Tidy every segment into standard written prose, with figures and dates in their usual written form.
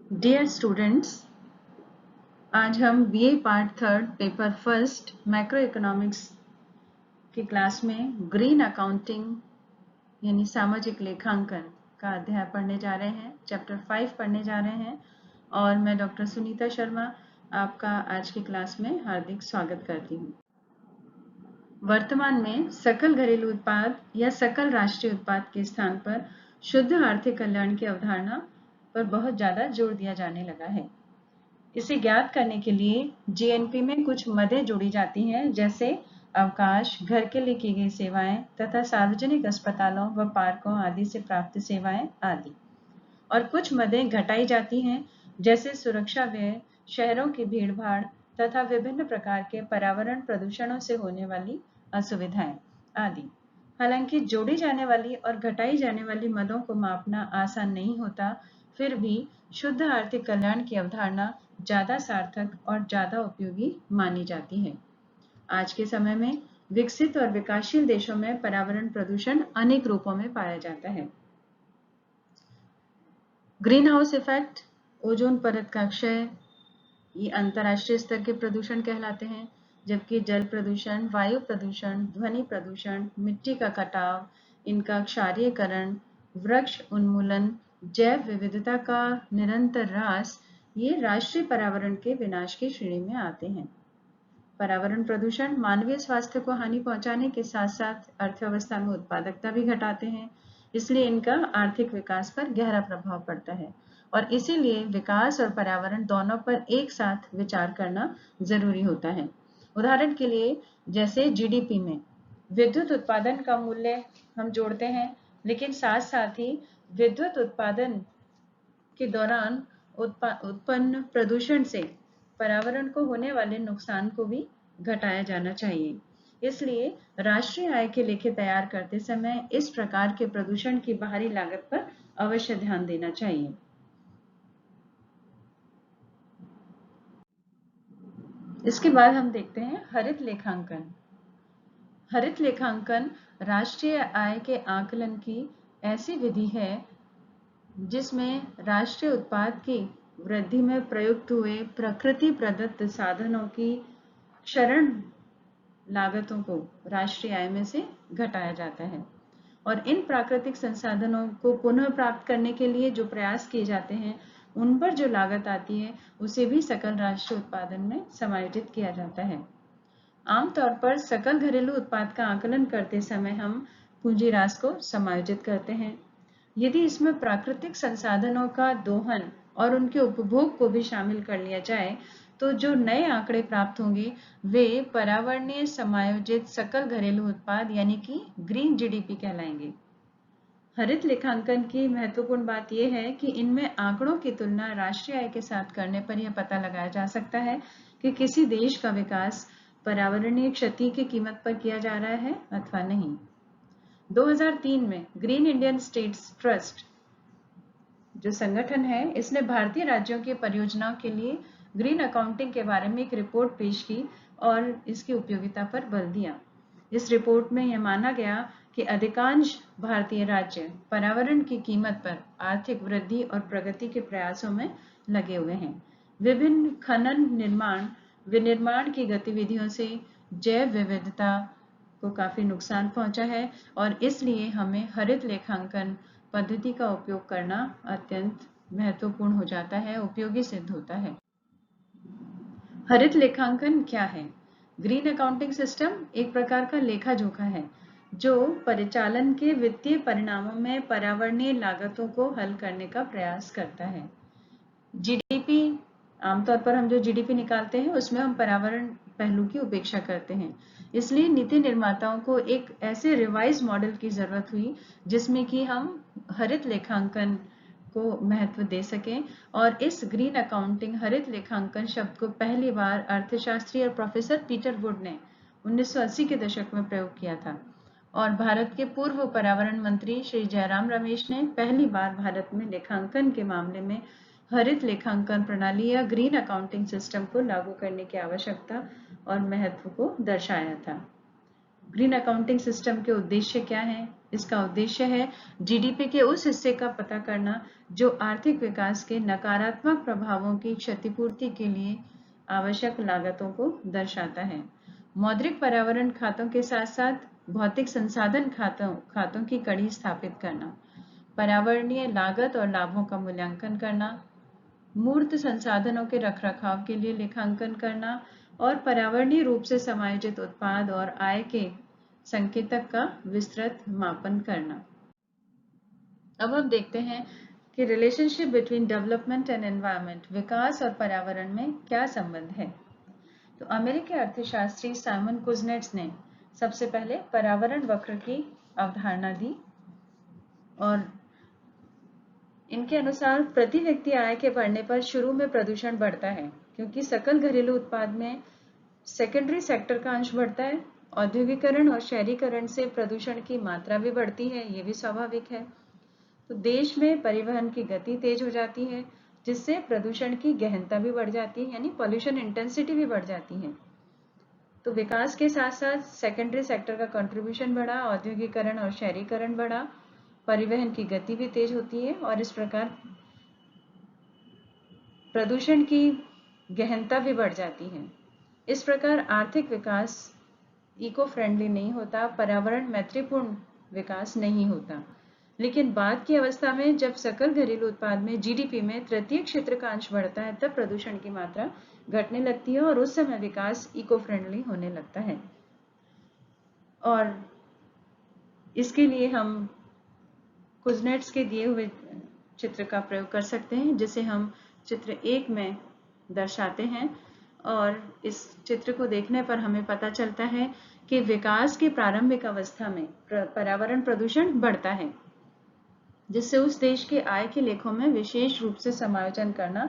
Dear students, आज हम BA part third paper first macro economics की क्लास में ग्रीन अकाउंटिंग यानी सामाजिक लेखांकन का अध्याय पढ़ने जा रहे हैं। चैप्टर 5 पढ़ने जा रहे हैं और मैं डॉक्टर सुनीता शर्मा आपका आज की क्लास में हार्दिक स्वागत करती हूँ। वर्तमान में सकल घरेलू उत्पाद या सकल राष्ट्रीय उत्पाद के स्थान पर शुद्ध आर्थिक कल्याण की अवधारणा पर बहुत ज़्यादा जोर दिया जाने लगा है। इसे ज्ञात करने के लिए जीएनपी में कुछ मदें जोड़ी जाती हैं, जैसे अवकाश, घर के लिए की गई सेवाएं तथा सार्वजनिक अस्पतालों व पार्कों आदि से प्राप्त सेवाएं आदि। और कुछ मदें घटाई जाती हैं, जैसे सुरक्षा व्यय, शहरों की भीड़भाड़ तथा विभिन्न प्रकार के पर्यावरण प्रदूषणों से होने वाली असुविधाएं आदि। हालांकि जोड़ी जाने वाली और घटाई जाने वाली मदों को मापना आसान नहीं होता, फिर भी शुद्ध आर्थिक कल्याण की अवधारणा ज्यादा सार्थक और ज्यादा उपयोगी मानी जाती है। आज के समय में विकसित और विकासशील देशों में पर्यावरण प्रदूषण अनेक रूपों में पाया जाता है। ग्रीन हाउस इफेक्ट, ओजोन परत का क्षय, ये अंतर्राष्ट्रीय स्तर के प्रदूषण कहलाते हैं, जबकि जल प्रदूषण, वायु प्रदूषण, ध्वनि प्रदूषण, मिट्टी का कटाव, इनका क्षारीयकरण, वृक्ष उन्मूलन, जैव विविधता का निरंतर ह्रास, ये राष्ट्रीय पर्यावरण के विनाश की श्रेणी में आते हैं। पर्यावरण प्रदूषण मानवीय स्वास्थ्य को हानि पहुंचाने के साथ साथ अर्थव्यवस्था में उत्पादकता भी घटाते हैं, इसलिए इनका आर्थिक विकास पर गहरा प्रभाव पड़ता है और इसीलिए विकास और पर्यावरण दोनों पर एक साथ विचार करना जरूरी होता है। उदाहरण के लिए जैसे जीडीपी में विद्युत उत्पादन का मूल्य हम जोड़ते हैं, लेकिन साथ साथ ही विद्युत उत्पादन के दौरान उत्पन्न प्रदूषण से पर्यावरण को होने वाले नुकसान को भी घटाया जाना चाहिए। इसलिए राष्ट्रीय आय के लेखे तैयार करते समय इस प्रकार के प्रदूषण की बाहरी लागत पर अवश्य ध्यान देना चाहिए। इसके बाद हम देखते हैं हरित लेखांकन। हरित लेखांकन राष्ट्रीय आय के आकलन की ऐसी विधि है जिसमें राष्ट्रीय उत्पाद की वृद्धि में प्रयुक्त हुए प्रकृति प्रदत्त साधनों की क्षरण लागतों को राष्ट्रीय आय में से घटाया जाता है और इन प्राकृतिक संसाधनों को पुनः प्राप्त करने के लिए जो प्रयास किए जाते हैं, उन पर जो लागत आती है, उसे भी सकल राष्ट्रीय उत्पादन में समायोजित किया जाता है। आमतौर पर सकल घरेलू उत्पाद का आकलन करते समय हम पूंजी राशि को समायोजित करते हैं। यदि इसमें प्राकृतिक संसाधनों का दोहन और उनके उपभोग को भी शामिल कर लिया जाए, तो जो नए आंकड़े प्राप्त होंगे वे पर्यावरणीय समायोजित सकल घरेलू उत्पाद यानी कि ग्रीन जीडीपी कहलाएंगे। हरित लेखांकन की महत्वपूर्ण बात यह है कि इनमें आंकड़ों की तुलना राष्ट्रीय आय के साथ करने पर यह पता लगाया जा सकता है कि किसी देश का विकास पर्यावरणीय क्षति की कीमत पर किया जा रहा है अथवा नहीं। 2003 में ग्रीन इंडियन स्टेट्स ट्रस्ट जो संगठन है, इसने भारतीय राज्यों की परियोजनाओं के लिए ग्रीन अकाउंटिंग के बारे में एक रिपोर्ट पेश की और इसकी उपयोगिता पर बल दिया। इस रिपोर्ट में यह माना गया कि अधिकांश भारतीय राज्य पर्यावरण की कीमत पर आर्थिक वृद्धि और प्रगति के प्रयासों में लगे हुए हैं। विभिन्न खनन, निर्माण, विनिर्माण की गतिविधियों से जैव विविधता को काफी नुकसान पहुंचा है और इसलिए हमें हरित लेखांकन पद्धति का उपयोग करना अत्यंत महत्वपूर्ण हो जाता है, उपयोगी सिद्ध होता है। हरित लेखांकन क्या है? ग्रीन अकाउंटिंग सिस्टम एक प्रकार का लेखा जोखा है जो परिचालन के वित्तीय परिणामों में पर्यावरणीय लागतों को हल करने का प्रयास करता है। जीडीपी, आमतौर पर हम जो जीडीपी निकालते हैं उसमें हम पर्यावरण पहलू की उपेक्षा करते हैं, इसलिए नीति निर्माताओं को एक ऐसे रिवाइज मॉडल की जरूरत हुई जिसमें कि हम हरित लेखांकन को महत्व दे सकें और इस ग्रीन अकाउंटिंग हरित लेखांकन शब्द को पहली बार अर्थशास्त्री और प्रोफेसर पीटर वुड ने 1980 के दशक में प्रयोग किया था और भारत के पूर्व पर्यावरण मंत्री श्री जयराम रमेश ने पहली बार भारत में लेखांकन के मामले में हरित लेखांकन प्रणाली या ग्रीन अकाउंटिंग सिस्टम को लागू करने की आवश्यकता और महत्व को दर्शाया था। ग्रीन अकाउंटिंग सिस्टम के उद्देश्य क्या हैं? इसका उद्देश्य है जीडीपी के उस हिस्से का पता करना जो आर्थिक विकास के नकारात्मक प्रभावों की क्षतिपूर्ति के लिए आवश्यक लागतों को दर्शाता है। मौद्रिक पर्यावरण खातों के साथ साथ भौतिक संसाधन खातों की कड़ी स्थापित करना, पर्यावरणीय लागत और लाभों का मूल्यांकन करना, मूर्त संसाधनों के रखरखाव के लिए लेखांकन करना और पर्यावरणीय रूप से समायोजित उत्पाद और आय के संकेतक का विस्तृत मापन करना। अब हम देखते हैं कि relationship between development and environment, विकास और पर्यावरण में क्या संबंध है। तो अमेरिकी अर्थशास्त्री साइमन कुजनेट्स ने सबसे पहले पर्यावरण वक्र की अवधारणा दी और इनके अनुसार प्रति व्यक्ति आय के बढ़ने पर शुरू में प्रदूषण बढ़ता है क्योंकि सकल घरेलू उत्पाद में सेकेंडरी सेक्टर का अंश बढ़ता है। औद्योगिकरण और शहरीकरण से प्रदूषण की मात्रा भी बढ़ती है, ये भी स्वाभाविक है। तो देश में परिवहन की गति तेज हो जाती है जिससे प्रदूषण की गहनता भी बढ़ जाती है, यानी पॉल्यूशन इंटेंसिटी भी बढ़ जाती है। तो विकास के साथ साथ सेकेंडरी सेक्टर का कंट्रीब्यूशन बढ़ा, औद्योगिकरण और शहरीकरण बढ़ा, परिवहन की गति भी तेज होती है और इस प्रकार प्रदूषण की गहनता भी बढ़ जाती है। इस प्रकार आर्थिक विकास इको फ्रेंडली नहीं होता, पर्यावरण मैत्रीपूर्ण विकास नहीं होता। लेकिन बाद की अवस्था में जब सकल घरेलू उत्पाद में जीडीपी में तृतीय क्षेत्र का अंश बढ़ता है तब प्रदूषण की मात्रा घटने लगती है और उस समय विकास इको फ्रेंडली होने लगता है। और इसके लिए हम कुजनेट्स के दिए हुए चित्र का प्रयोग कर सकते हैं जिसे हम चित्र 1 में दर्शाते हैं और इस चित्र को देखने पर हमें पता चलता है कि विकास की प्रारंभिक अवस्था में पर्यावरण प्रदूषण बढ़ता है जिससे उस देश के आय के लेखों में विशेष रूप से समायोजन करना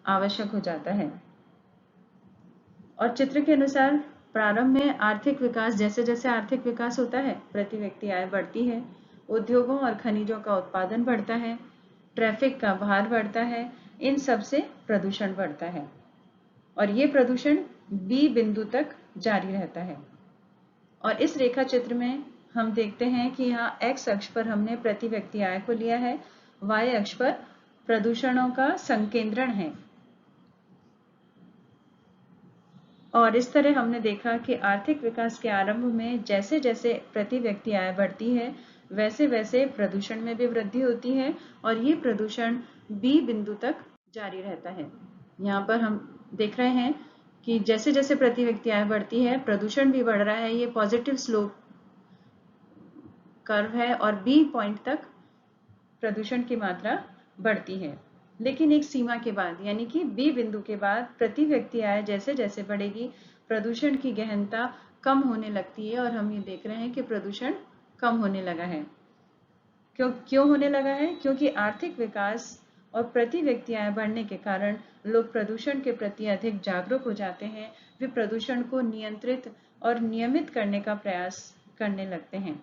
आवश्यक हो जाता है। और चित्र के अनुसार प्रारंभ में आर्थिक विकास, जैसे जैसे आर्थिक विकास होता है प्रति व्यक्ति आय बढ़ती है, उद्योगों और खनिजों का उत्पादन बढ़ता है, ट्रैफिक का भार बढ़ता है, इन सब से प्रदूषण बढ़ता है और ये प्रदूषण बी बिंदु तक जारी रहता है। और इस रेखा चित्र में हम देखते हैं कि यहाँ x अक्ष पर हमने प्रति व्यक्ति आय को लिया है, y अक्ष पर प्रदूषणों का संकेंद्रण है और इस तरह हमने देखा कि आर्थिक विकास के आरंभ में जैसे जैसे प्रति व्यक्ति आय बढ़ती है वैसे वैसे प्रदूषण में भी वृद्धि होती है और ये प्रदूषण बी बिंदु तक जारी रहता है। यहाँ पर हम देख रहे हैं कि जैसे जैसे प्रति व्यक्ति आय बढ़ती है प्रदूषण भी बढ़ रहा है, ये पॉजिटिव स्लोप कर्व है और बी पॉइंट तक प्रदूषण की मात्रा बढ़ती है। लेकिन एक सीमा के बाद, यानी कि बी बिंदु के बाद प्रति व्यक्ति आय जैसे जैसे बढ़ेगी प्रदूषण की गहनता कम होने लगती है और हम ये देख रहे हैं कि प्रदूषण कम होने लगा है। क्यों होने लगा है? क्योंकि आर्थिक विकास और प्रति व्यक्ति आय बढ़ने के कारण लोग प्रदूषण के प्रति अधिक जागरूक हो जाते हैं, वे प्रदूषण को नियंत्रित और नियमित करने का प्रयास करने लगते हैं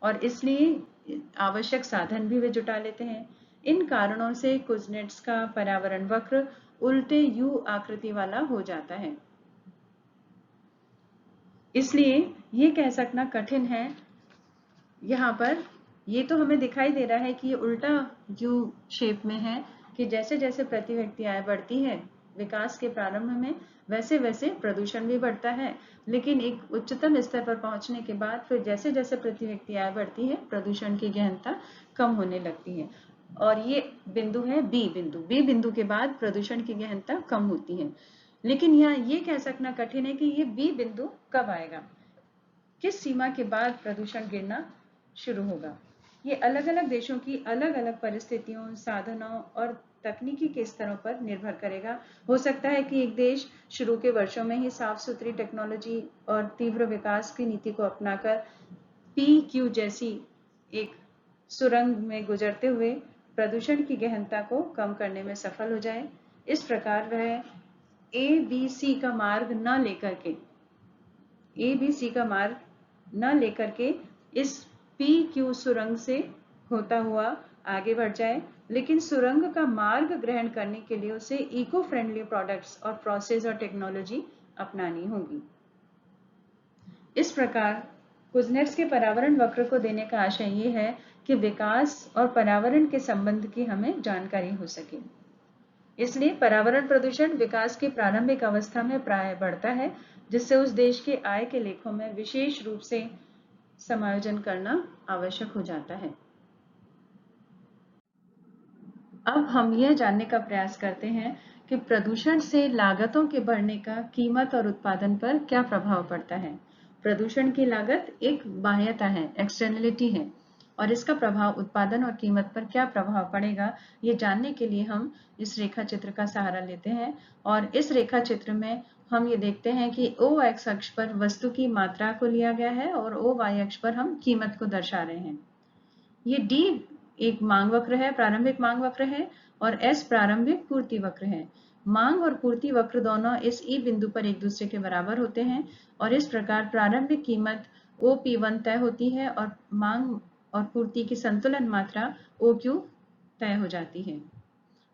और इसलिए आवश्यक साधन भी वे जुटा लेते हैं। इन कारणों से कुजनेट्स का पर्यावरण वक्र उल्टे यू आकृति वाला हो जाता है। इसलिए ये कह सकना कठिन है। यहाँ पर ये तो हमें दिखाई दे रहा है कि ये उल्टा यू शेप में है कि जैसे जैसे प्रति व्यक्ति आय बढ़ती है विकास के प्रारंभ में वैसे वैसे प्रदूषण भी बढ़ता है, लेकिन एक उच्चतम स्तर पर पहुंचने के बाद फिर जैसे जैसे प्रति व्यक्ति आय बढ़ती है प्रदूषण की गहनता कम होने लगती है और ये बिंदु है बी बिंदु। बी बिंदु के बाद प्रदूषण की गहनता कम होती है। लेकिन यहाँ ये कह सकना कठिन है कि ये बी बिंदु कब आएगा, किस सीमा के बाद प्रदूषण गिरना शुरू होगा। ये अलग अलग देशों की अलग अलग परिस्थितियों, साधनों और तकनीकी के स्तरों पर निर्भर करेगा। हो सकता है कि एक देश शुरू के वर्षों में ही साफ सुथरी टेक्नोलॉजी और तीव्र विकास की नीति को अपनाकर PQ जैसी एक सुरंग में गुजरते हुए प्रदूषण की गहनता को कम करने में सफल हो जाए। इस प्रकार वह ABC का मार्ग न लेकर के इस PQ सुरंग से होता हुआ आगे बढ़ जाए, लेकिन सुरंग का मार्ग ग्रहण करने के लिए उसे इको फ्रेंडली प्रोडक्ट्स और प्रोसेस और टेक्नोलॉजी अपनानी होगी। इस प्रकार कुजनेट्स के पर्यावरण वक्र को देने का आशय ये है कि विकास और पर्यावरण के संबंध की हमें जानकारी हो सके। इसलिए पर्यावरण प्रदूषण विकास की प्रारंभिक अवस्था में प्राय बढ़ता है, जिससे उस देश के आय के लेखों में विशेष रूप से समायोजन करना आवश्यक हो जाता है। अब हम यह जानने का प्रयास करते हैं कि प्रदूषण से लागतों के बढ़ने का कीमत और उत्पादन पर क्या प्रभाव पड़ता है। प्रदूषण की लागत एक बाह्यता है, एक्सटर्नलिटी है, और इसका प्रभाव उत्पादन और कीमत पर क्या प्रभाव पड़ेगा, ये जानने के लिए हम इस रेखा चित्र का सहारा लेते हैं। और इस रेखा चित्र में हम ये देखते हैं कि ओ एक्स अक्ष पर वस्तु की मात्रा को लिया गया है और ओ वाई अक्ष पर हम कीमत को दर्शा रहे हैं। ये डी एक मांग वक्र है, प्रारंभिक मांग वक्र है, और एस प्रारंभिक पूर्ति वक्र है। मांग और पूर्ति वक्र दोनों इस ई बिंदु पर एक दूसरे के बराबर होते हैं और इस प्रकार प्रारंभिक कीमत OP1 तय होती है और मांग और पूर्ति की संतुलन मात्रा OQ तय हो जाती है।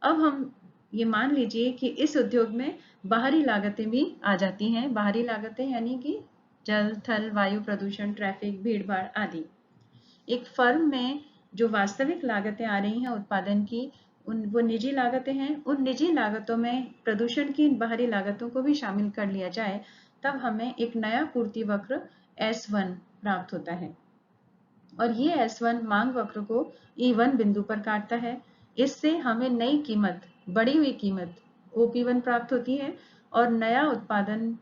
अब हम ये मान लीजिए कि इस उद्योग में बाहरी लागतें भी आ जाती हैं। बाहरी लागतें यानी कि जल, थल, वायु प्रदूषण, ट्रैफिक, भीड़ भाड़ आदि। एक फर्म में जो वास्तविक लागतें आ रही हैं उत्पादन की, वो निजी लागतें हैं। उन निजी लागतों में प्रदूषण की इन बाहरी लागतों को भी शामिल कर लिया जाए, तब हमें एक नया पूर्ति वक्र S1 प्राप्त होता है और ये S1 मांग वक्र को E1 बिंदु पर काटता है। इससे हमें नई कीमत, बढ़ी हुई कीमत OP1 प्राप्त होती है और नया उत्पादन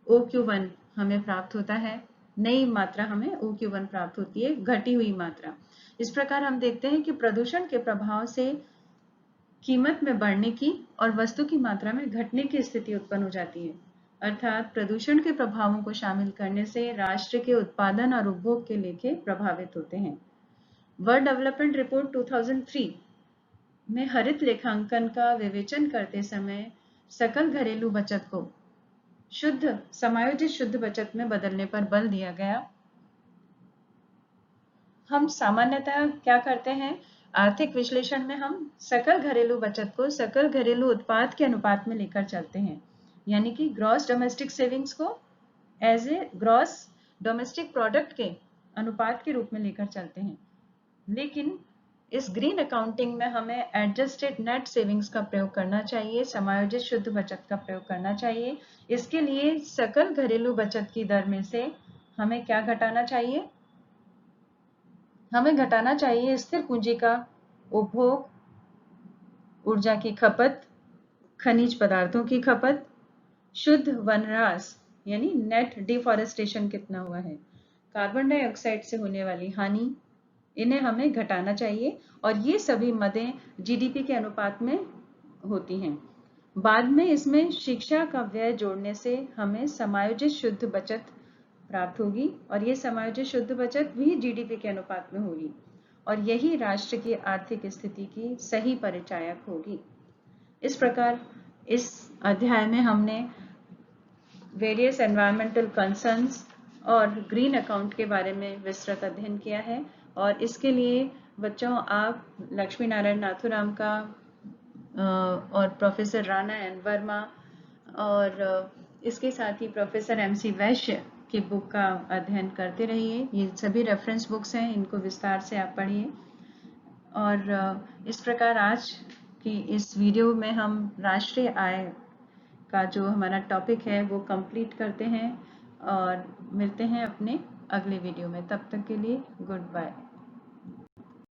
OQ1 हमें प्राप्त होता है। नई मात्रा हमें OQ1 प्राप्त होती है, घटी हुई मात्रा। इस प्रकार हम देखते हैं कि प्रदूषण के प्रभाव से कीमत में बढ़ने की और वस्तु की मात्रा में घटने की स्थिति उत्पन्न हो जाती है। अर्थात प्रदूषण के प्रभावों को शामिल करने से राष्ट्र के उत्पादन और उपभोग के लेखे प्रभावित होते हैं। वर्ल्ड डेवलपमेंट रिपोर्ट 2003 में हरित लेखांकन का विवेचन करते समय सकल घरेलू बचत को शुद्ध समायोजित शुद्ध बचत में बदलने पर बल दिया गया। हम सामान्यतः क्या करते हैं, आर्थिक विश्लेषण में हम सकल घरेलू बचत को सकल घरेलू उत्पाद के अनुपात में लेकर चलते हैं, यानी कि ग्रॉस डोमेस्टिक सेविंग्स को as a gross domestic product के अनुपात के रूप में लेकर चलते हैं। लेकिन इस ग्रीन अकाउंटिंग में हमें एडजस्टेड नेट सेविंग्स का प्रयोग करना चाहिए, समायोजित शुद्ध बचत का प्रयोग करना चाहिए। इसके लिए सकल घरेलू बचत की दर में से हमें क्या घटाना चाहिए, हमें घटाना चाहिए स्थिर पूंजी का उपभोग, ऊर्जा की खपत, खनिज पदार्थों की खपत, शुद्ध वनरास यानी नेट डिफॉरेस्टेशन कितना हुआ है, कार्बन डाइऑक्साइड से होने वाली हानि, इन्हें हमें घटाना चाहिए और ये सभी मदें GDP के अनुपात में होती हैं। बाद में इसमें शिक्षा का व्यय जोड़ने से हमें समायोजित शुद्ध बचत प्राप्त होगी और ये समायोजित शुद्ध बचत भी GDP के अनुपात में होगी और यही राष्ट्र की आर्थिक स्थिति की सही परिचायक होगी। इस प्रकार इस अध्याय में हमने वेरियस एनवायरमेंटल कंसर्न्स और ग्रीन अकाउंट के बारे में विस्तृत अध्ययन किया है और इसके लिए बच्चों आप लक्ष्मी नारायण नाथुराम का और प्रोफेसर राणा एन वर्मा और इसके साथ ही प्रोफेसर MC वैश्य की बुक का अध्ययन करते रहिए। ये सभी रेफरेंस बुक्स हैं, इनको विस्तार से आप पढ़िए। और इस प्रकार आज की इस वीडियो में हम राष्ट्रीय आय का जो हमारा टॉपिक है वो कंप्लीट करते हैं और मिलते हैं अपने अगले वीडियो में। तब तक के लिए गुड बाय।